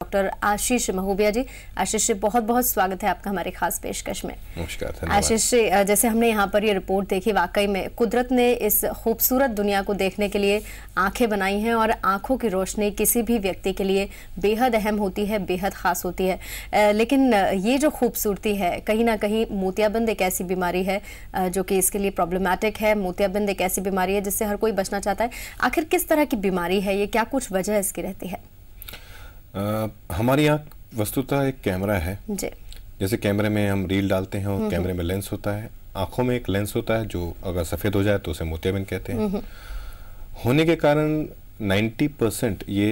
Doctor आशीष महोबिया जी। आशीष जी, बहुत बहुत स्वागत है आपका हमारे खास पेशकश में। नमस्कार। आशीष जी, जैसे हमने यहाँ पर ये रिपोर्ट देखी, वाकई में कुदरत ने इस खूबसूरत दुनिया को देखने के लिए आंखें बनाई हैं और आंखों की रोशनी किसी भी व्यक्ति के लिए बेहद अहम होती है, बेहद खास होती है। लेकिन ये जो खूबसूरती है, कहीं ना कहीं मोतियाबिंद एक ऐसी बीमारी है जो कि इसके लिए प्रॉब्लमैटिक है। मोतियाबिंद एक ऐसी बीमारी है जिससे हर कोई बचना चाहता है। आखिर किस तरह की बीमारी है ये, क्या कुछ वजह इसकी रहती है? हमारी आँख वस्तुतः एक कैमरा है जी। जैसे कैमरे में हम रील डालते हैं और कैमरे में लेंस होता है। आंखों में एक लेंस होता है जो अगर सफ़ेद हो जाए तो उसे मोतियाबिंद कहते हैं। होने के कारण 90% ये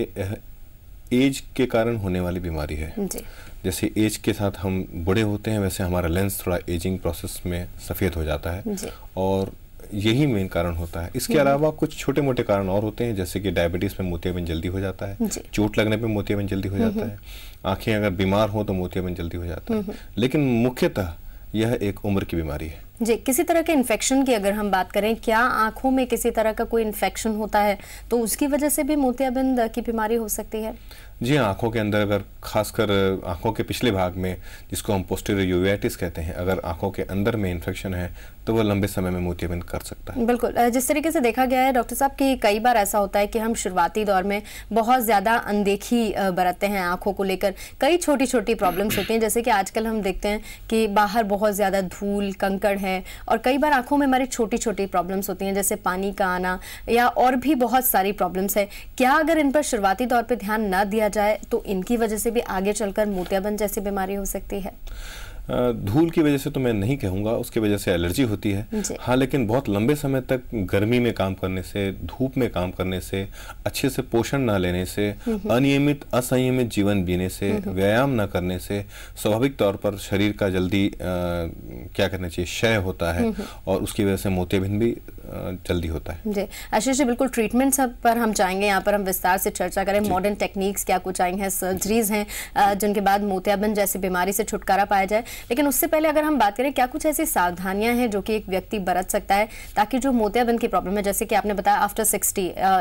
एज के कारण होने वाली बीमारी है। जी। जैसे एज के साथ हम बूढ़े होते हैं वैसे हमारा लेंस थोड़ा एजिंग प्रोसेस में सफ़ेद हो जाता है और यही मेन कारण होता है। इसके अलावा कुछ छोटे मोटे कारण और होते हैं, जैसे कि डायबिटीज में मोतियाबिंद जल्दी हो जाता है, चोट लगने पे मोतियाबिंद जल्दी हो जाता है, आंखें अगर बीमार हो तो मोतियाबिंद जल्दी हो जाता है। लेकिन मुख्यतः यह एक उम्र की बीमारी है। जी। किसी तरह के इन्फेक्शन की अगर हम बात करें, क्या आंखों में किसी तरह का कोई इन्फेक्शन होता है तो उसकी वजह से भी मोतियाबिंद की बीमारी हो सकती है? जी हाँ, आंखों के अंदर अगर खासकर आंखों के पिछले भाग में, जिसको हम पोस्टीरियर यूवेटिस कहते हैं, अगर आंखों के अंदर में इन्फेक्शन है तो वह लंबे समय में मोतियाबिंद कर सकता है। बिल्कुल। जिस तरीके से देखा गया है डॉक्टर साहब कि कई बार ऐसा होता है कि हम शुरुआती दौर में बहुत ज़्यादा अनदेखी बरतते हैं आंखों को लेकर। कई छोटी छोटी प्रॉब्लम्स होती हैं, जैसे कि आजकल हम देखते हैं कि बाहर बहुत ज़्यादा धूल कंकड़ है और कई बार आंखों में हमारी छोटी छोटी प्रॉब्लम्स होती हैं, जैसे पानी का आना या और भी बहुत सारी प्रॉब्लम्स है। क्या अगर इन पर शुरुआती दौर पर ध्यान न दिया जाए तो इनकी वजह से भी आगे चलकर मोतियाबिंद जैसी बीमारी हो सकती है? धूल की वजह से तो मैं नहीं कहूँगा, उसकी वजह से एलर्जी होती है। हाँ, लेकिन बहुत लंबे समय तक गर्मी में काम करने से, धूप में काम करने से, अच्छे से पोषण ना लेने से, अनियमित असंयमित जीवन जीने से, व्यायाम ना करने से स्वाभाविक तौर पर शरीर का जल्दी क्या करना चाहिए, क्षय होता है और उसकी वजह से मोतियाबिंद भी जल्दी होता है। जी आशीष जी, बिल्कुल। ट्रीटमेंट सब पर हम चाहेंगे, यहाँ पर हम विस्तार से चर्चा करें। मॉडर्न टेक्निक्स क्या कुछ आई हैं, सर्जरीज हैं जिनके बाद मोतियाबिंद जैसी बीमारी से छुटकारा पाया जाए। लेकिन उससे पहले अगर हम बात करें, क्या कुछ ऐसी सावधानियां हैं जो कि एक व्यक्ति बरत सकता है ताकि जो मोतियाबिंद की प्रॉब्लम है, जैसे कि आपने बताया आफ्टर 60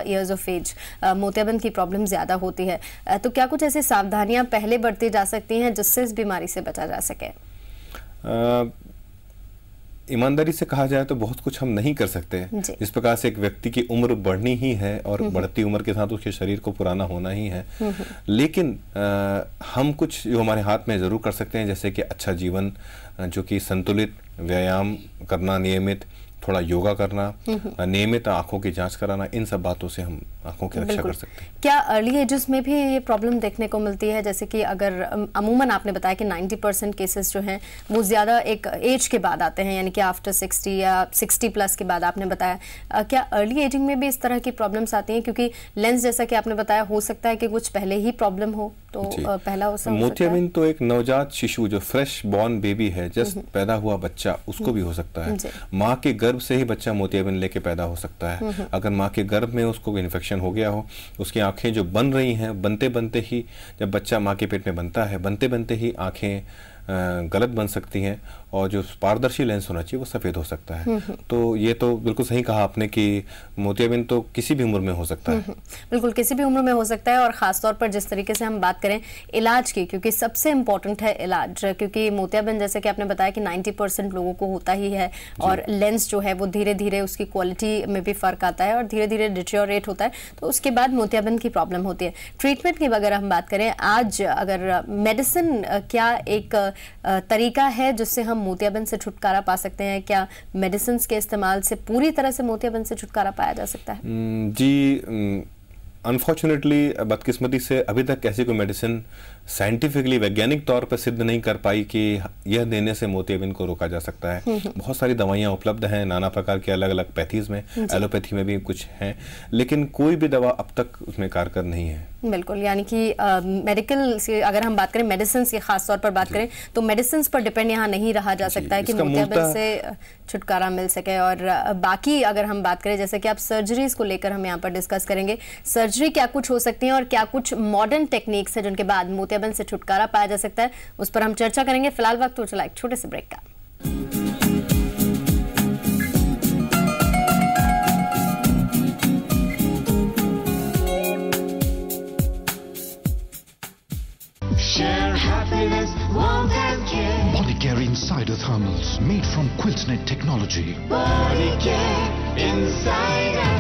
ईयर्स ऑफ एज मोतियाबिंद की प्रॉब्लम ज्यादा होती है, तो क्या कुछ ऐसी सावधानियां पहले बरती जा सकती हैं जिससे इस बीमारी से बचा जा सके? ईमानदारी से कहा जाए तो बहुत कुछ हम नहीं कर सकते। जिस प्रकार से एक व्यक्ति की उम्र बढ़नी ही है और बढ़ती उम्र के साथ उसके शरीर को पुराना होना ही है, लेकिन हम कुछ जो हमारे हाथ में ज़रूर कर सकते हैं, जैसे कि अच्छा जीवन, जो कि संतुलित व्यायाम करना, नियमित थोड़ा योगा करना, नियमित आंखों की जांच कराना, इन सब बातों से हम आंखों की रक्षा कर सकते हैं। क्या अर्ली एजेस में भी ये प्रॉब्लम देखने को मिलती है? जैसे कि अगर अमूमन आपने बताया कि 90% केसेस जो हैं वो ज़्यादा एक एज के बाद आते हैं, यानी कि आफ्टर 60 या 60 प्लस के बाद आपने बताया। क्या अर्ली एजिंग में भी इस तरह की प्रॉब्लम्स आती हैं? क्योंकि लेंस जैसा कि आपने बताया, हो सकता है कि कुछ पहले ही प्रॉब्लम हो तो पहला हो सकता है। मोतियाबिंद तो एक नवजात शिशु जो फ्रेश बॉर्न बेबी है, जस्ट पैदा हुआ बच्चा, उसको भी हो सकता है। माँ के गर्भ से ही बच्चा मोतियाबिंद लेके पैदा हो सकता है। अगर माँ के गर्भ में उसको इन्फेक्शन हो गया हो, उसकी आंखें जो बन रही हैं, बनते बनते ही, जब बच्चा माँ के पेट में बनता है, बनते बनते ही आंखें गलत बन सकती हैं और जो पारदर्शी लेंस होना चाहिए वो सफ़ेद हो सकता है। तो ये तो बिल्कुल सही कहा आपने कि मोतियाबिंद तो किसी भी उम्र में हो सकता है। बिल्कुल किसी भी उम्र में हो सकता है। और ख़ासतौर पर जिस तरीके से हम बात करें इलाज की, क्योंकि सबसे इम्पॉर्टेंट है इलाज, क्योंकि मोतियाबिंद जैसे कि आपने बताया कि 90% लोगों को होता ही है और लेंस जो है वो धीरे धीरे उसकी क्वालिटी में भी फ़र्क आता है और धीरे धीरे डिटेरियोरेट होता है, तो उसके बाद मोतियाबिंद की प्रॉब्लम होती है। ट्रीटमेंट की अगर हम बात करें, आज अगर मेडिसिन क्या एक तरीका है जिससे हम मोतियाबिंद से छुटकारा पा सकते हैं? क्या मेडिसिन के इस्तेमाल से पूरी तरह से मोतियाबिंद से छुटकारा पाया जा सकता है? जी, अनफॉर्चुनेटली, बदकिस्मती से अभी तक ऐसी कोई मेडिसिन साइंटिफिकली, वैज्ञानिक तौर पर सिद्ध नहीं कर पाई कि यह देने से मोतियाबिंद को रोका जा सकता है। बहुत सारी दवाइयाँ उपलब्ध हैं, नाना प्रकार के अलग अलग पैथीज में, एलोपैथी में भी कुछ हैं, लेकिन कोई भी दवा अब तक उसमें कारगर नहीं है। बिल्कुल, यानी कि मेडिकल से अगर हम बात करें, मेडिसिन की खास तौर पर बात करें, तो मेडिसिन पर डिपेंड यहाँ नहीं रहा जा सकता है कि मोतियाबिंद से छुटकारा मिल सके। और बाकी अगर हम बात करें, जैसे कि आप सर्जरीज को लेकर हम यहाँ पर डिस्कस करेंगे, सर्जरी क्या कुछ हो सकती है और क्या कुछ मॉडर्न टेक्निक्स है जिनके बाद मोतियाबिंद से छुटकारा पाया जा सकता है, उस पर हम चर्चा करेंगे। फिलहाल वक्त तो चला एक छोटे से ब्रेक का। Share happiness, warmth and care. Bodycare Insider Thermals, made from Quiltsnet technology. Bodycare Insider.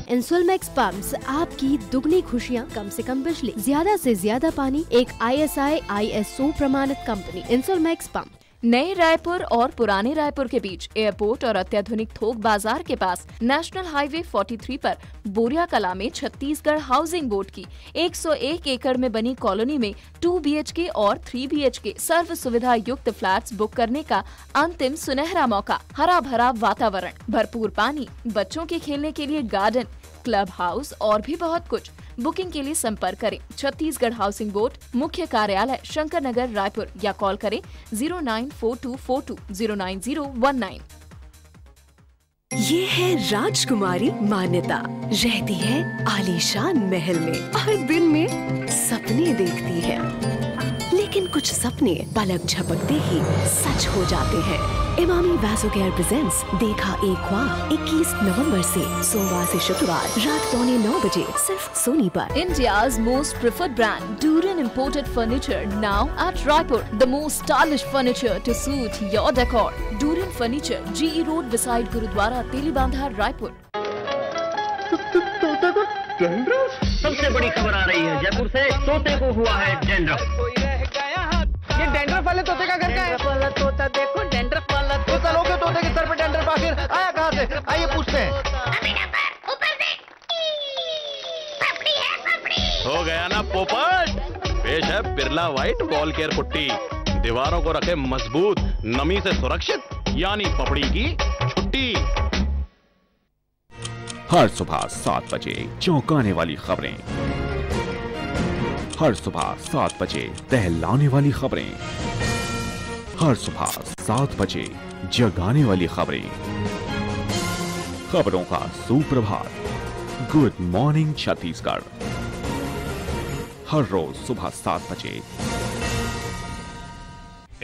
Insulmax pumps आपकी दुगनी खुशियाँ, कम से कम बिजली, ज्यादा से ज्यादा पानी, एक ISI ISO प्रमाणित कंपनी। इंसुलमैक्स पंप नए रायपुर और पुराने रायपुर के बीच एयरपोर्ट और अत्याधुनिक थोक बाजार के पास नेशनल हाईवे 43 पर बोरिया कला में छत्तीसगढ़ हाउसिंग बोर्ड की 101 एकड़ में बनी कॉलोनी में 2 BHK और 3 BHK सर्व सुविधा युक्त फ्लैट्स बुक करने का अंतिम सुनहरा मौका। हरा भरा वातावरण, भरपूर पानी, बच्चों के खेलने के लिए गार्डन, क्लब हाउस और भी बहुत कुछ। बुकिंग के लिए संपर्क करें छत्तीसगढ़ हाउसिंग बोर्ड, मुख्य कार्यालय शंकर नगर, रायपुर, या कॉल करें 0942420919। ये है राजकुमारी मान्यता, रहती है आलीशान महल में और दिन में सपने देखती है, लेकिन कुछ सपने पलक झपकते ही सच हो जाते हैं। इमामी वैसोकेयर प्रेजेंट्स देखा एक ख्वाब 21 नवंबर से सोमवार से शुक्रवार रात 9:15 बजे सिर्फ सोनी पर। India's most preferred brand, Durin Imported Furniture, now at Raipur. The most stylish furniture to suit your decor. Durin Furniture, GE Road beside Gurudwara, Telibandha, Raipur. सबसे बड़ी खबर आ रही है जयपुर से, तोते को हुआ है डेंड्रफ। ये डेंड्रफ वाले तोते का घर का है? वाला तोता देखो, डेंड्रफ वाला तोता। लोगे तोते के सर पे डेंड्रफ आखिर आया कहाँ से? आइए पूछते हैं। ऊपर से पपड़ी है, पपड़ी। हो गया ना पोपट। पेश है Birla white wall care putty, दीवारों को रखे मजबूत, नमी से सुरक्षित, यानी पपड़ी की छुट्टी। हर सुबह 7 बजे चौंकाने वाली खबरें, हर सुबह 7 बजे दहलाने वाली खबरें, हर सुबह 7 बजे जगाने वाली खबरें, खबरों का सुप्रभात, गुड मॉर्निंग छत्तीसगढ़, हर रोज सुबह 7 बजे।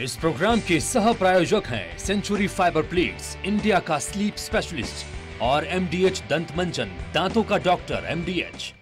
इस प्रोग्राम के सह प्रायोजक हैं सेंचुरी फाइबर प्लेट्स, इंडिया का स्लीप स्पेशलिस्ट, और MDH दंत मंजन, दांतों का डॉक्टर MDH।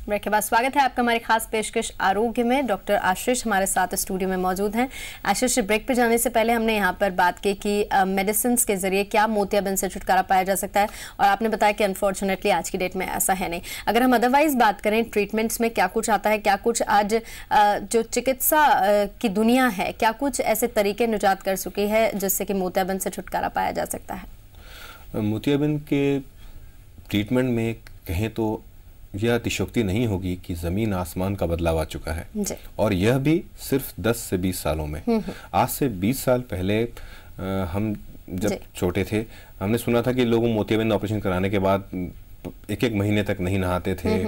ब्रेक के बाद स्वागत है आपका हमारी खास पेशकश आरोग्य में। डॉक्टर आशीष हमारे साथ स्टूडियो में मौजूद हैं। आशीष, ब्रेक पे जाने से पहले हमने यहाँ पर बात की कि मेडिसिन के जरिए क्या मोतियाबिंद से छुटकारा पाया जा सकता है, और आपने बताया कि अनफॉर्चुनेटली आज की डेट में ऐसा है नहीं। अगर हम अदरवाइज बात करें ट्रीटमेंट्स में क्या कुछ आता है, क्या कुछ आज जो चिकित्सा की दुनिया है, क्या कुछ ऐसे तरीके निजात कर चुकी है जिससे कि मोतियाबिंद से छुटकारा पाया जा सकता है? मोतियाबिंद के ट्रीटमेंट में कहें तो यह अतिशयोक्ति नहीं होगी कि जमीन आसमान का बदलाव आ चुका है, और यह भी सिर्फ 10 से 20 सालों में। आज से 20 साल पहले हम जब छोटे थे, हमने सुना था कि लोगों मोतियाबिंद ऑपरेशन कराने के बाद 1-1 महीने तक नहीं नहाते थे।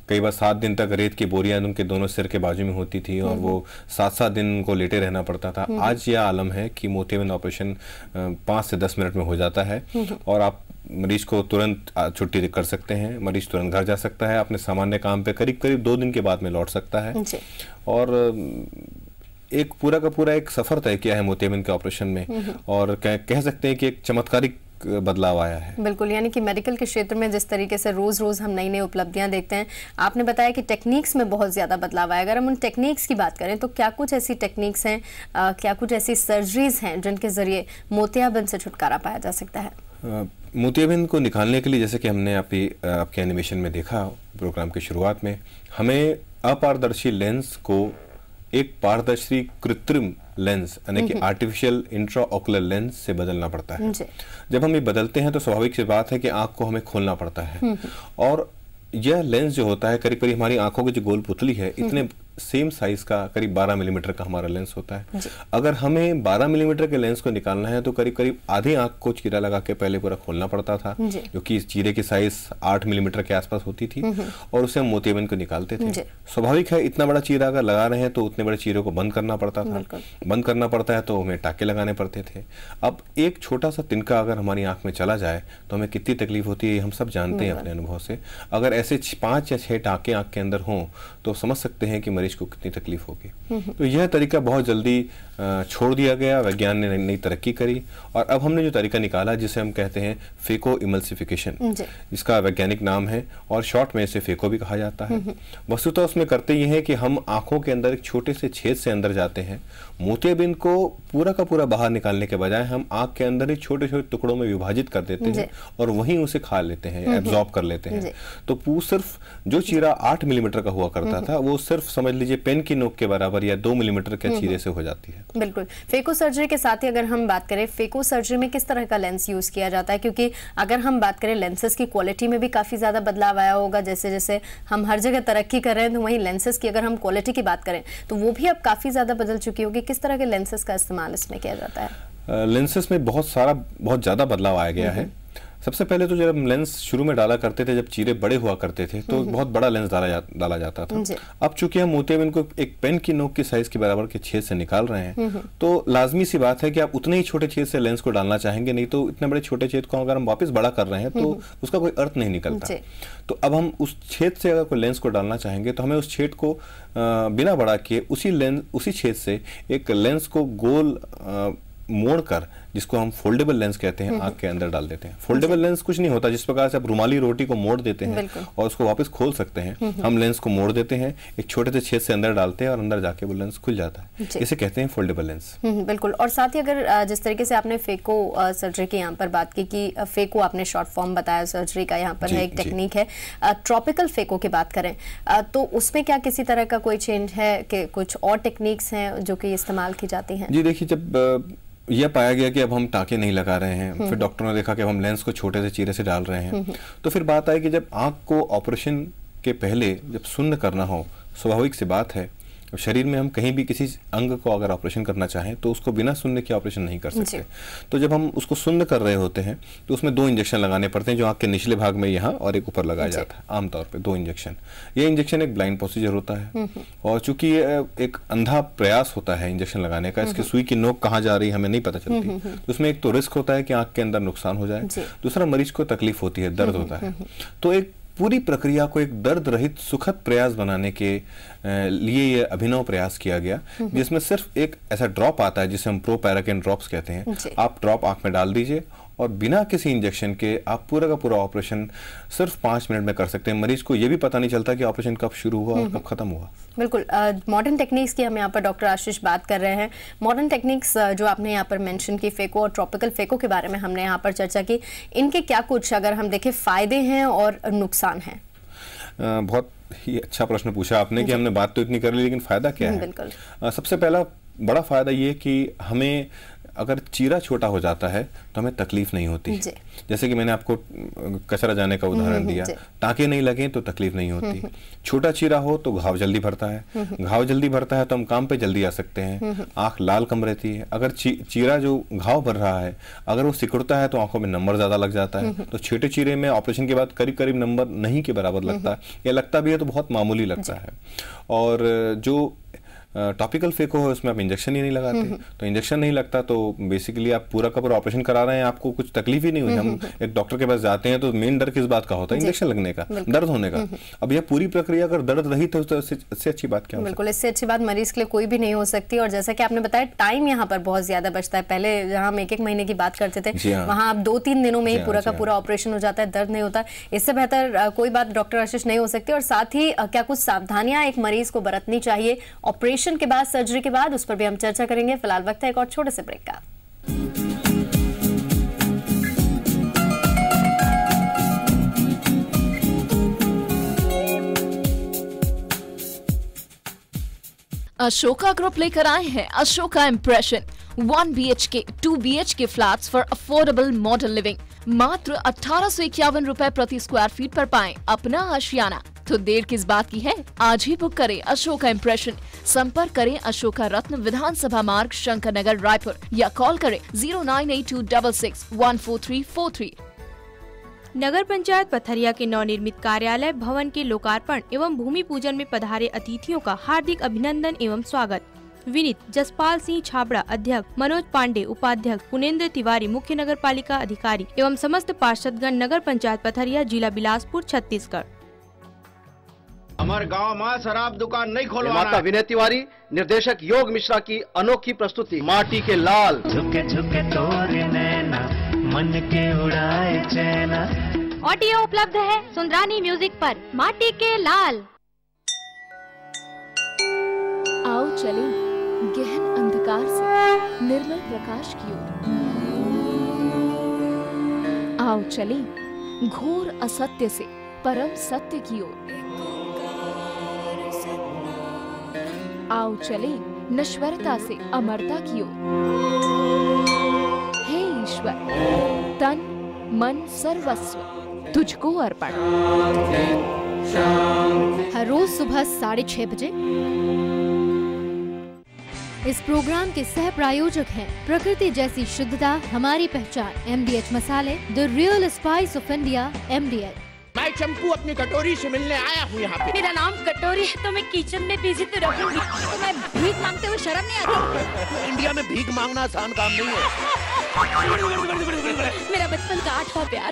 कई बार 7 दिन तक रेत की बोरियां उनके दोनों सिर के बाजू में होती थी, और वो 7-7 दिन उनको लेटे रहना पड़ता था। आज यह आलम है कि मोतियाबिंद ऑपरेशन 5 से 10 मिनट में हो जाता है, और आप मरीज को तुरंत छुट्टी कर सकते हैं। मरीज तुरंत घर जा सकता है, अपने सामान्य काम पे करीब 2 दिन के बाद में लौट सकता है। और एक पूरा का पूरा एक सफर तय किया है मोतियाबिंद के ऑपरेशन में, और कह सकते हैं कि एक चमत्कारिक बदलाव आया है। बिल्कुल, यानी कि मेडिकल के क्षेत्र में जिस तरीके से रोज रोज हम नई नई उपलब्धियां देखते हैं, आपने बताया कि टेक्निक्स में बहुत ज्यादा बदलाव आया। अगर हम उन टेक्निक्स की बात करें तो क्या कुछ ऐसी टेक्निक्स हैं, क्या कुछ ऐसी सर्जरीज हैं जिनके जरिए मोतियाबिंद से छुटकारा पाया जा सकता है? मोतियाबिंद को निकालने के लिए, जैसे कि हमने आपके एनिमेशन में देखा प्रोग्राम की शुरुआत में, हमें अपारदर्शी लेंस को एक पारदर्शी कृत्रिम लेंस यानी कि आर्टिफिशियल इंट्राओकुलर लेंस से बदलना पड़ता है। जब हम ये बदलते हैं तो स्वाभाविक सी बात है कि आंख को हमें खोलना पड़ता है, और यह लेंस जो होता है करीब करीब हमारी आंखों की जो गोल पुतली है, इतने सेम साइज का करीब 12 मिलीमीटर का हमारा लेंस होता है। अगर हमें 12 मिलीमीटर के लेंस को निकालना है तो करीब करीब आधी आंख को चीरा लगा के पहले पूरा खोलना पड़ता था, जो कि इस चीरे की साइज 8 मिलीमीटर के आसपास होती थी, और उसे हम मोतियाबिंद को निकालते थे। स्वाभाविक है, इतना बड़ा चीरा अगर लगा रहे हैं तो उतने बड़े चीरे को बंद करना पड़ता था। बंद करना पड़ता है तो हमें टाके लगाने पड़ते थे। अब एक छोटा सा तिनका अगर हमारी आंख में चला जाए तो हमें कितनी तकलीफ होती है, हम सब जानते हैं अपने अनुभव से। अगर ऐसे 5 या 6 टाके आंख के अंदर हों तो समझ सकते हैं कि मरीज मरीज को कितनी तकलीफ होगी। तो यह तरीका बहुत जल्दी छोड़ दिया गया, विज्ञान ने नई तरक्की करी और अब हमने जो तरीका निकाला जिसे हम कहते हैं फेको इमल्सिफिकेशन, इसका वैज्ञानिक नाम है और शॉर्ट में इसे फेको भी कहा जाता है। वस्तुतः उसमें करते ये हैं कि हम आंखों के अंदर एक छोटे से छेद से अंदर जाते हैं, मोतियाबिंद को पूरा का पूरा बाहर निकालने के बजाय हम आंख के अंदर ही छोटे छोटे टुकड़ों में विभाजित कर देते हैं और वहीं उसे खा लेते हैं, एब्जॉर्ब कर लेते हैं। तो सिर्फ जो चीरा 8 मिलीमीटर का हुआ करता था वो सिर्फ समझ लीजिए पेन की नोक के बराबर या 2 मिलीमीटर के चीरे से हो जाती है। बिल्कुल। फेको सर्जरी के साथ ही अगर हम बात करें, फेको सर्जरी में किस तरह का लेंस यूज किया जाता है, क्योंकि अगर हम बात करें लेंसेज की क्वालिटी में भी काफी ज्यादा बदलाव आया होगा, जैसे जैसे हम हर जगह तरक्की कर रहे हैं तो वहीं लेंसेज की अगर हम क्वालिटी की बात करें तो वो भी अब काफी ज्यादा बदल चुकी होगी। किस तरह के लेंसेज का इस्तेमाल इसमें किया जाता है? लेंसेज में बहुत ज्यादा बदलाव आया गया है। सबसे पहले तो जब लेंस शुरू में डाला करते थे, जब चीरे बड़े हुआ करते थे तो बहुत बड़ा लेंस डाला जाता था। अब चूंकि हम मोतियाबिंद को एक पेन की नोक की साइज के बराबर के छेद से निकाल रहे हैं तो लाजमी सी बात है कि आप उतने ही छोटे छेद से लेंस को डालना चाहेंगे, नहीं तो इतने बड़े छोटे छेद को अगर हम वापस बड़ा कर रहे हैं तो उसका कोई अर्थ नहीं निकलता। तो अब हम उस छेद से अगर कोई लेंस को डालना चाहेंगे तो हमें उस छेद को बिना बढ़ा के उसी छेद से एक लेंस को गोल मोड़कर, जिसको हम फोल्डेबल लेंस कहते हैं, आंख के अंदर डाल देते हैं। फोल्डेबल लेंस कुछ नहीं होता, जिस प्रकार से आप रुमाली रोटी को मोड़ देते हैं और उसको वापस खोल सकते हैं, हम लेंस को मोड़ देते हैं, एक छोटे से छेद से अंदर डालते हैं और अंदर जाके वो लेंस खुल जाता है। इसे कहते हैं फोल्डेबल लेंस। बिल्कुल। और साथ ही अगर जिस तरीके से आपने फेको सर्जरी की यहाँ पर बात की कि फेको आपने शॉर्ट फॉर्म बताया सर्जरी का, यहाँ पर है एक टेक्निक है। ट्रॉपिकल फेको की बात करें तो उसमें क्या किसी तरह का कोई चेंज है कि कुछ और टेक्निक्स हैं जो कि इस्तेमाल की जाती हैं? जी देखिए, जब यह पाया गया कि अब हम टाँके नहीं लगा रहे हैं, फिर डॉक्टरों ने देखा कि अब हम लेंस को छोटे से चीरे से डाल रहे हैं, तो फिर बात आई कि जब आंख को ऑपरेशन के पहले जब शून्य करना हो, स्वाभाविक सी बात है शरीर में हम कहीं भी किसी अंग को अगर ऑपरेशन करना चाहें तो उसको बिना शून्य के ऑपरेशन नहीं कर सकते। तो जब हम उसको शून्य कर रहे होते हैं तो उसमें 2 इंजेक्शन लगाने पड़ते हैं, जो आंख के निचले भाग में यहाँ और एक ऊपर लगाया जाता है, आमतौर पे 2 इंजेक्शन। ये इंजेक्शन एक ब्लाइंड प्रोसीजर होता है और चूंकि ये एक अंधा प्रयास होता है इंजेक्शन लगाने का, इसकी सुई की नोक कहाँ जा रही है हमें नहीं पता चलती, तो उसमें एक तो रिस्क होता है कि आंख के अंदर नुकसान हो जाए, दूसरा मरीज को तकलीफ होती है, दर्द होता है। तो एक पूरी प्रक्रिया को एक दर्द रहित सुखद प्रयास बनाने के लिए ये अभिनव प्रयास किया गया, जिसमें सिर्फ एक ऐसा ड्रॉप आता है जिसे हम प्रोपैराकेन ड्रॉप्स कहते हैं। आप ड्रॉप आंख में डाल दीजिए और बिना किसी इंजेक्शन के आप पूरा का पूरा ऑपरेशन सिर्फ 5 मिनट में कर सकते हैं। मरीज को ये भी पता नहीं चलता कि ऑपरेशन कब शुरू हुआ और कब खत्म हुआ। बिल्कुल। मॉडर्न टेक्निक्स की हम यहाँ पर डॉक्टर आशीष बात कर रहे हैं। मॉडर्न टेक्निक्स जो आपने यहाँ पर मेंशन की, फेको और ट्रॉपिकल फेको के बारे में हमने यहाँ पर चर्चा की, इनके क्या कुछ अगर हम देखें फायदे हैं और नुकसान हैं? बहुत ही अच्छा प्रश्न पूछा आपने कि हमने बात तो इतनी कर ली, लेकिन फायदा क्या है? बिल्कुल। सबसे पहला बड़ा फायदा ये कि हमें अगर चीरा छोटा हो जाता है तो हमें तकलीफ नहीं होती। जैसे कि मैंने आपको कचरा जाने का उदाहरण दिया, टाँके नहीं लगे तो तकलीफ नहीं होती। छोटा चीरा हो तो घाव जल्दी भरता है, घाव जल्दी भरता है तो हम काम पे जल्दी आ सकते हैं, आंख लाल कम रहती है। अगर चीरा जो घाव भर रहा है अगर वो सिकुड़ता है तो आंखों में नंबर ज्यादा लग जाता है। तो छोटे चीरे में ऑपरेशन के बाद करीब करीब नंबर नहीं के बराबर लगता है, या लगता भी है तो बहुत मामूली लगता है। और जो टॉपिकल फेको है उसमें आप इंजेक्शन ही नहीं लगाते, तो इंजेक्शन नहीं लगता तो बेसिकली आप पूरा का पूरा ऑपरेशन करा रहे हैं, आपको कुछ तकलीफ ही नहीं हुई। हम एक डॉक्टर के पास जाते हैं तो मेन डर किस बात का होता है? इंजेक्शन लगने का, दर्द होने का। अब यह पूरी प्रक्रिया अगर दर्द रहित है तो इससे अच्छी बात क्या? बिल्कुल, इससे अच्छी बात मरीज के लिए कोई भी नहीं हो सकती। और जैसा कि आपने बताया टाइम यहाँ पर बहुत ज्यादा बचता है। पहले जहाँ हम 1-1 महीने की बात करते थे, वहाँ आप 2-3 दिनों में ही पूरा का पूरा ऑपरेशन हो जाता है, दर्द नहीं होता। इससे बेहतर कोई बात डॉक्टर आशीष नहीं हो सकती। और साथ ही क्या कुछ सावधानियां एक मरीज को बरतनी चाहिए ऑपरेशन के बाद, सर्जरी के बाद, उस पर भी हम चर्चा करेंगे। फिलहाल वक्त है एक और छोटे से ब्रेक का। अशोका ग्रुप लेकर आए हैं Ashoka impression 1 BHK 2 BHK flats for affordable modern living. मात्र 1851 रुपए प्रति स्क्वायर फीट पर पाएं अपना आशियाना। तो देर किस बात की है, आज ही बुक करें अशोका इम्प्रेशन। संपर्क करें अशोका रत्न विधानसभा मार्ग, शंकर नगर, रायपुर, या कॉल करें 098266144343। नगर पंचायत पथरिया के नवनिर्मित कार्यालय भवन के लोकार्पण एवं भूमि पूजन में पधारे अतिथियों का हार्दिक अभिनंदन एवं स्वागत। विनीत जसपाल सिंह छाबड़ा अध्यक्ष, मनोज पांडे उपाध्यक्ष, पुनेन्द्र तिवारी मुख्य नगर पालिका अधिकारी एवं समस्त पार्षदगण, नगर पंचायत पथरिया, जिला बिलासपुर, छत्तीसगढ़। हमारे गांव में शराब दुकान नहीं खोलवाना। माता विनय तिवारी, निर्देशक योग मिश्रा की अनोखी प्रस्तुति माटी के लाल। झुके झुके तोरे नैना मन के उड़ाए चैना। ऑडियो उपलब्ध है सुंदरानी म्यूजिक पर। माटी के लाल। आओ चले गहन अंधकार से निर्मल प्रकाश की ओर। आओ चले घोर असत्य से परम सत्य की ओर। आओ चले नश्वरता से अमरता की ओर। हे ईश्वर, तन मन सर्वस्व तुझको अर्पण। हर रोज सुबह 6:30 बजे इस प्रोग्राम के सह प्रायोजक हैं प्रकृति जैसी शुद्धता हमारी पहचान, MDH मसाले, the real spice of India, MDH। मैं चंपू अपनी कटोरी से मिलने आया हूँ यहाँ पे। मेरा नाम कटोरी है तो मैं किचन में बिजी तो रहूंगी, तो मैं भीख मांगते हुए शर्म नहीं आती? इंडिया में भीख मांगना आसान काम नहीं है। मेरा बचपन का 8वां प्यार।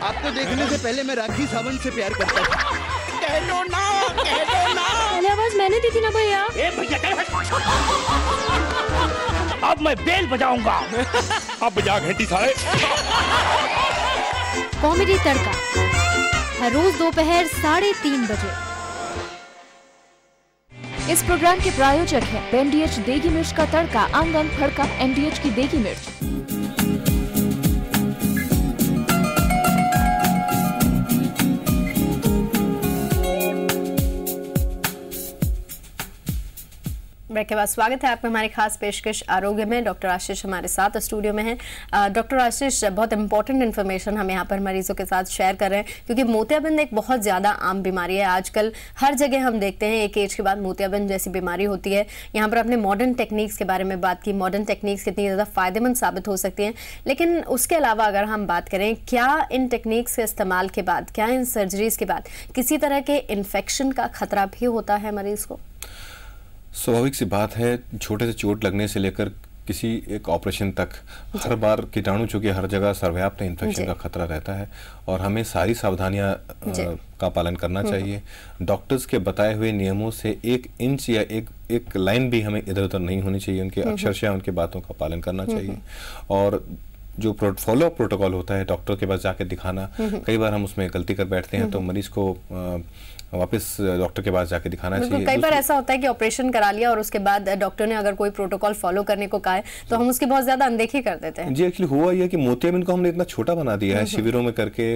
आपको देखने से पहले मैं राखी सावंत से प्यार करता था। कह दो ना, कह दो ना। पहले आवाज मैंने दी थी ना भैया। ए भैया, अब मैं बेल बजाऊंगा। अब बजा घंटी साले। कॉमेडी तड़का हर रोज दोपहर 3:30 बजे। इस प्रोग्राम के प्रायोजक हैं MDH देगी मिर्च का तड़का, अंग अंग फड़का MDH की देगी मिर्च। ब्रेक के बाद स्वागत है आपका हमारी खास पेशकश आरोग्य में। डॉक्टर आशीष हमारे साथ स्टूडियो में हैं। डॉक्टर आशीष, बहुत इंपॉर्टेंट इन्फॉर्मेशन हम यहाँ पर मरीजों के साथ शेयर कर रहे हैं, क्योंकि मोतियाबिंद एक बहुत ज़्यादा आम बीमारी है। आजकल हर जगह हम देखते हैं एक एज के बाद मोतियाबिंद जैसी बीमारी होती है। यहाँ पर आपने मॉडर्न टेक्निक्स के बारे में बात की, मॉडर्न टेक्निक्स कितनी ज़्यादा फायदेमंद साबित हो सकती हैं, लेकिन उसके अलावा अगर हम बात करें, क्या इन टेक्निक्स के इस्तेमाल के बाद, क्या इन सर्जरीज के बाद किसी तरह के इन्फेक्शन का खतरा भी होता है मरीज को? स्वाभाविक सी बात है, छोटे से चोट लगने से लेकर किसी एक ऑपरेशन तक हर बार कीटाणु, चूंकि हर जगह सर्वव्याप्त इन्फेक्शन का खतरा रहता है और हमें सारी सावधानियां का पालन करना चाहिए। डॉक्टर्स के बताए हुए नियमों से 1 इंच या एक लाइन भी हमें इधर उधर नहीं होनी चाहिए। उनके अक्षरशः उनकी बातों का पालन करना चाहिए। और जो फॉलो प्रोटोकॉल होता है, डॉक्टर के पास जाके दिखाना, कई बार हम उसमें गलती कर बैठते हैं, तो मरीज को वापस डॉक्टर के पास जाके दिखाना चाहिए। कई बार ऐसा होता है कि ऑपरेशन करा लिया और उसके बाद डॉक्टर ने अगर कोई प्रोटोकॉल फॉलो करने को कहा है तो हम उसकी बहुत ज्यादा अनदेखी कर देते हैं। जी, एक्चुअली हुआ यह कि मोतियाबिंद को हमने इतना छोटा बना दिया है, शिविरों में करके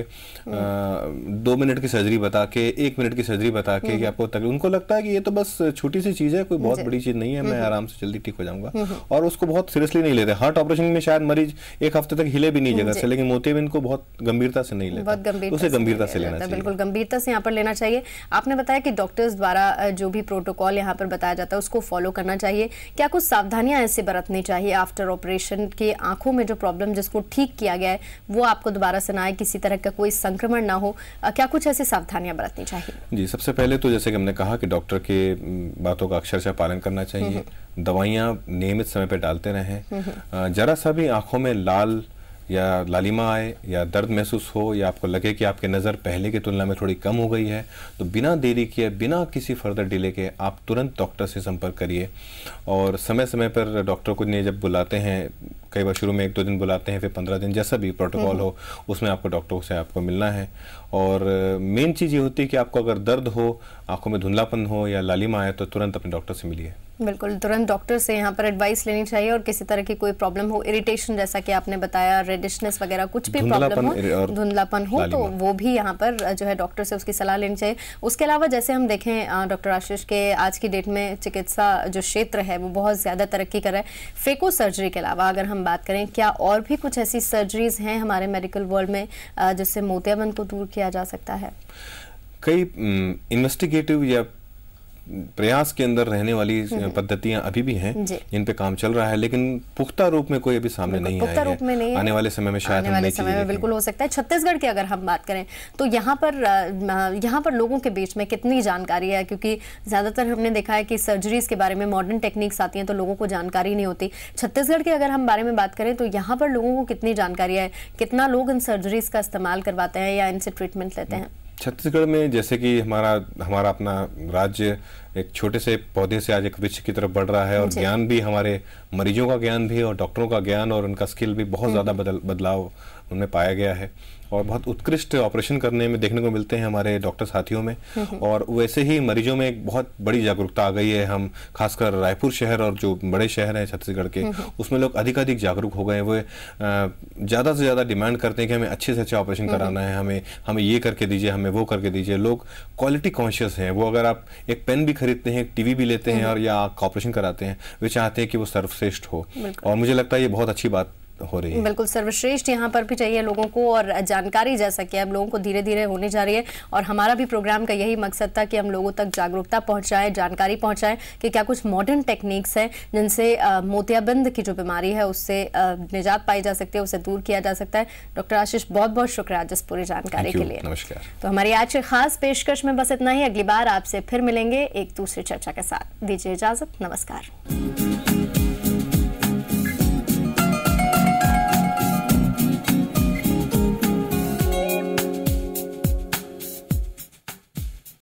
2 मिनट की सर्जरी बता के, 1 मिनट की सर्जरी बता के कि आपको तकलीफ, उनको लगता है कि ये तो बस छोटी सी चीज है, कोई बहुत बड़ी चीज नहीं है, मैं आराम से जल्दी ठीक हो जाऊंगा, और उसको बहुत सीरियसली नहीं लेते। हार्ट ऑपरेशन में शायद मरीज 1 हफ्ते तक हिले भी नहीं जगह से, लेकिन मोतियाबिंद को बहुत गंभीरता से नहीं लेता, उसे गंभीरता से लेना चाहिए। बिल्कुल गंभीरता से यहाँ पर लेना चाहिए। आपने बताया कि डॉक्टर्स द्वारा जो भी प्रोटोकॉल यहाँ पर बताया जाता है उसको फॉलो करना चाहिए। क्या कुछ सावधानियां ऐसे बरतनी चाहिए आफ्टर ऑपरेशन की, आंखों में जो प्रॉब्लम जिसको ठीक किया गया है वो आपको दोबारा से ना आए, किसी तरह का कोई संक्रमण ना हो, क्या कुछ ऐसी सावधानियां बरतनी चाहिए? जी, सबसे पहले तो जैसे कि हमने कहा कि डॉक्टर के बातों का अक्षरशः पालन करना चाहिए। दवाइयां नियमित समय पर डालते रहें। जरा सा भी आंखों में लाल या लालिमा आए या दर्द महसूस हो या आपको लगे कि आपकी नज़र पहले की तुलना में थोड़ी कम हो गई है, तो बिना देरी किए, बिना किसी फर्दर डिले के आप तुरंत डॉक्टर से संपर्क करिए। और समय समय पर डॉक्टर को जब बुलाते हैं, कई बार शुरू में 1-2 दिन बुलाते हैं, फिर 15 दिन, जैसा भी प्रोटोकॉल हो उसमें आपको डॉक्टर से आपको मिलना है। और मेन चीज़ ये होती है कि आपको अगर दर्द हो, आंखों में धुंधलापन हो या लालिमा आए, तो तुरंत अपने डॉक्टर से मिलिए। बिल्कुल, तुरंत डॉक्टर से यहाँ पर एडवाइस लेनी चाहिए। और किसी तरह की कोई प्रॉब्लम हो, इरिटेशन जैसा कि आपने बताया, रेडिशनेस वगैरह, कुछ भी प्रॉब्लम हो, धुंधलापन हो, तो वो भी यहाँ पर जो है डॉक्टर से उसकी सलाह लेनी चाहिए। उसके अलावा जैसे हम देखें डॉक्टर आशीष के आज की डेट में चिकित्सा जो क्षेत्र है वो बहुत ज़्यादा तरक्की कर रहा है। फेको सर्जरी के अलावा अगर हम बात करें, क्या और भी कुछ ऐसी सर्जरीज हैं हमारे मेडिकल वर्ल्ड में जिससे मोतियाबिंद को दूर किया जा सकता है? कई इन्वेस्टिगेटिव या प्रयास के अंदर रहने वाली पद्धतियां अभी भी हैं जिन पे काम चल रहा है, लेकिन पुख्ता रूप में कोई अभी सामने नहीं आया है। आने वाले समय में शायद हम नई चीजें बिल्कुल हो सकता है। छत्तीसगढ़ की अगर हम बात करें तो यहाँ पर लोगों के बीच में कितनी जानकारी है? क्योंकि ज्यादातर हमने देखा है कि सर्जरीज के बारे में मॉडर्न टेक्निक्स आती हैं तो लोगों को जानकारी नहीं होती। छत्तीसगढ़ के अगर हम बारे में बात करें तो यहाँ पर लोगों को कितनी जानकारी है, कितना लोग इन सर्जरीज का इस्तेमाल करवाते हैं या इनसे ट्रीटमेंट लेते हैं? छत्तीसगढ़ में जैसे कि हमारा अपना राज्य एक छोटे से पौधे से आज एक वृक्ष की तरफ बढ़ रहा है, और ज्ञान भी, हमारे मरीजों का ज्ञान भी और डॉक्टरों का ज्ञान और उनका स्किल भी बहुत ज़्यादा बदलाव उनमें पाया गया है, और बहुत उत्कृष्ट ऑपरेशन करने में देखने को मिलते हैं हमारे डॉक्टर साथियों में। और वैसे ही मरीजों में एक बहुत बड़ी जागरूकता आ गई है। हम खासकर रायपुर शहर और जो बड़े शहर हैं छत्तीसगढ़ के, उसमें लोग अधिक जागरूक हो गए हैं। वो ज़्यादा से ज़्यादा डिमांड करते हैं कि हमें अच्छे से अच्छा ऑपरेशन कराना है, हमें ये करके दीजिए, हमें वो करके दीजिए। लोग क्वालिटी कॉन्शियस हैं। वो अगर आप एक पेन भी खरीदते हैं, एक टीवी भी लेते हैं और या ऑपरेशन कराते हैं, वे चाहते हैं कि वो सर्वश्रेष्ठ हो, और मुझे लगता है ये बहुत अच्छी बात हो रही है। बिल्कुल सर्वश्रेष्ठ यहाँ पर भी चाहिए लोगों को, और जानकारी जैसा कि अब लोगों को धीरे धीरे होने जा रही है, और हमारा भी प्रोग्राम का यही मकसद था कि हम लोगों तक जागरूकता पहुँचाएं, जानकारी पहुँचाएं कि क्या कुछ मॉडर्न टेक्निक्स हैं जिनसे मोतियाबिंद की जो बीमारी है उससे निजात पाई जा सकती है, उसे दूर किया जा सकता है। डॉक्टर आशीष, बहुत बहुत शुक्रिया आज इस पूरी जानकारी के लिए। नमस्कार। तो हमारी आज की खास पेशकश में बस इतना ही। अगली बार आपसे फिर मिलेंगे एक दूसरी चर्चा के साथ। दीजिए इजाजत, नमस्कार।